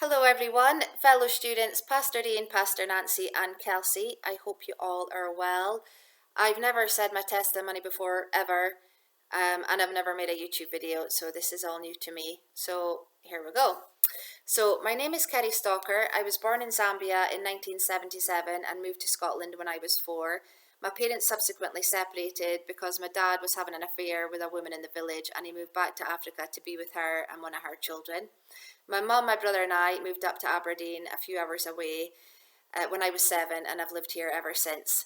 Hello everyone, fellow students, Pastor Dean, Pastor Nancy and Kelsey. I hope you all are well. I've never said my testimony before ever, and I've never made a YouTube video, so this is all new to me. So here we go. So my name is Kerry Stalker. I was born in Zambia in 1977 and moved to Scotland when I was 4. My parents subsequently separated because my dad was having an affair with a woman in the village and he moved back to Africa to be with her and one of her children. My mum, my brother and I moved up to Aberdeen a few hours away when I was 7 and I've lived here ever since.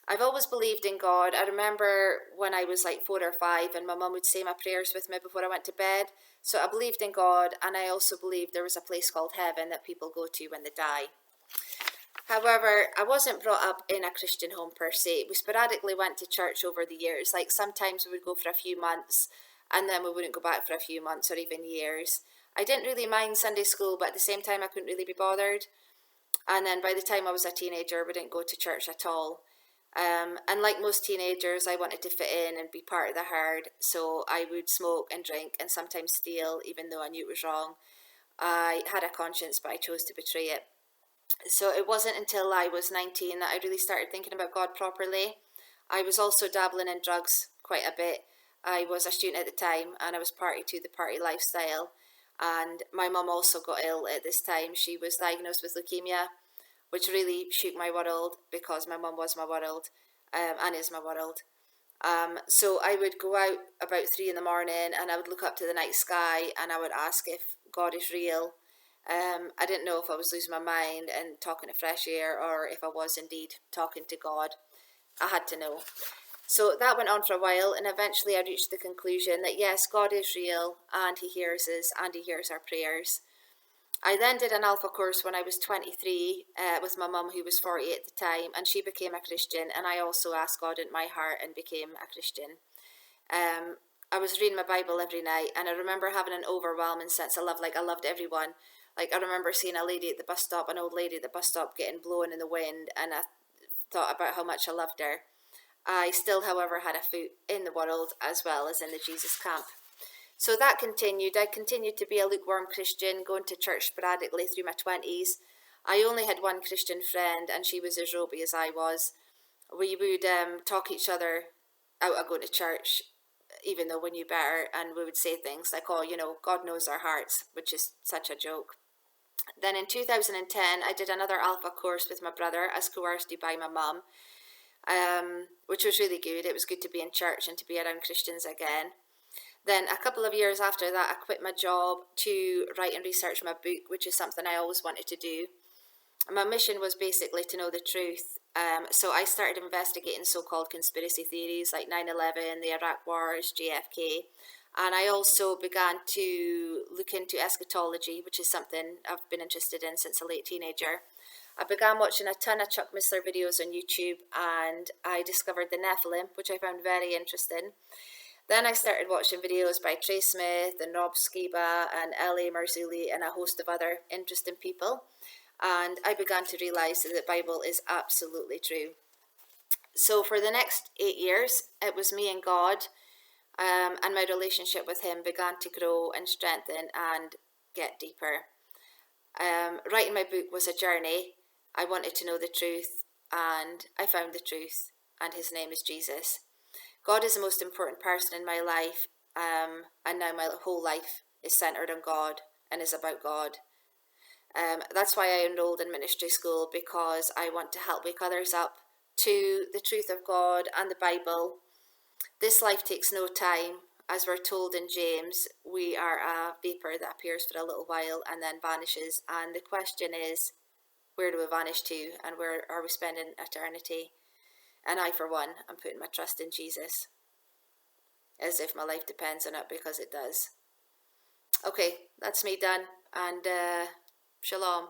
I've always believed in God. I remember when I was like 4 or 5 and my mum would say my prayers with me before I went to bed. So I believed in God, and I also believed there was a place called heaven that people go to when they die. However, I wasn't brought up in a Christian home per se. We sporadically went to church over the years. Like sometimes we would go for a few months and then we wouldn't go back for a few months or even years. I didn't really mind Sunday school, but at the same time I couldn't really be bothered. And then by the time I was a teenager, we didn't go to church at all. And like most teenagers, I wanted to fit in and be part of the herd. So I would smoke and drink and sometimes steal, even though I knew it was wrong. I had a conscience, but I chose to betray it. So it wasn't until I was 19 that I really started thinking about God properly. I was also dabbling in drugs quite a bit. I was a student at the time and I was party to the party lifestyle. And my mum also got ill at this time. She was diagnosed with leukemia, which really shook my world because my mum was my world, and is my world. So I would go out about 3 in the morning and I would look up to the night sky and I would ask if God is real. I didn't know if I was losing my mind and talking to fresh air or if I was indeed talking to God. I had to know. So that went on for a while, and eventually I reached the conclusion that yes, God is real and he hears us and he hears our prayers. I then did an Alpha course when I was 23 with my mum, who was 40 at the time, and she became a Christian, and I also asked God in my heart and became a Christian. I was reading my Bible every night, and I remember having an overwhelming sense of love. Like I loved everyone. Like I remember seeing a lady at the bus stop, an old lady at the bus stop getting blown in the wind, and I thought about how much I loved her. I still, however, had a foot in the world as well as in the Jesus camp. So that continued. I continued to be a lukewarm Christian, going to church sporadically through my 20s. I only had one Christian friend, and she was as ropey as I was. We would talk each other out of going to church, even though we knew better, and we would say things like, oh, God knows our hearts, which is such a joke. Then in 2010, I did another Alpha course with my brother, as coerced by my mum, which was really good. It was good to be in church and to be around Christians again. Then a couple of years after that, I quit my job to write and research my book, which is something I always wanted to do. My mission was basically to know the truth. So I started investigating so-called conspiracy theories like 9/11, the Iraq Wars, JFK. And I also began to look into eschatology, which is something I've been interested in since a late teenager. I began watching a ton of Chuck Missler videos on YouTube, and I discovered the Nephilim, which I found very interesting. Then I started watching videos by Trey Smith and Rob Skiba and L.A. Marzulli and a host of other interesting people. And I began to realise that the Bible is absolutely true. So for the next 8 years, it was me and God, and my relationship with him began to grow and strengthen and get deeper. Writing my book was a journey. I wanted to know the truth, and I found the truth, and his name is Jesus. God is the most important person in my life, and now my whole life is centered on God and is about God. That's why I enrolled in ministry school, because I want to help wake others up to the truth of God and the Bible. This life takes no time. As we're told in James, we are a vapor that appears for a little while and then vanishes. And the question is, where do we vanish to, and where are we spending eternity? And I, for one, am putting my trust in Jesus, as if my life depends on it, because it does. Okay, that's me done, and shalom.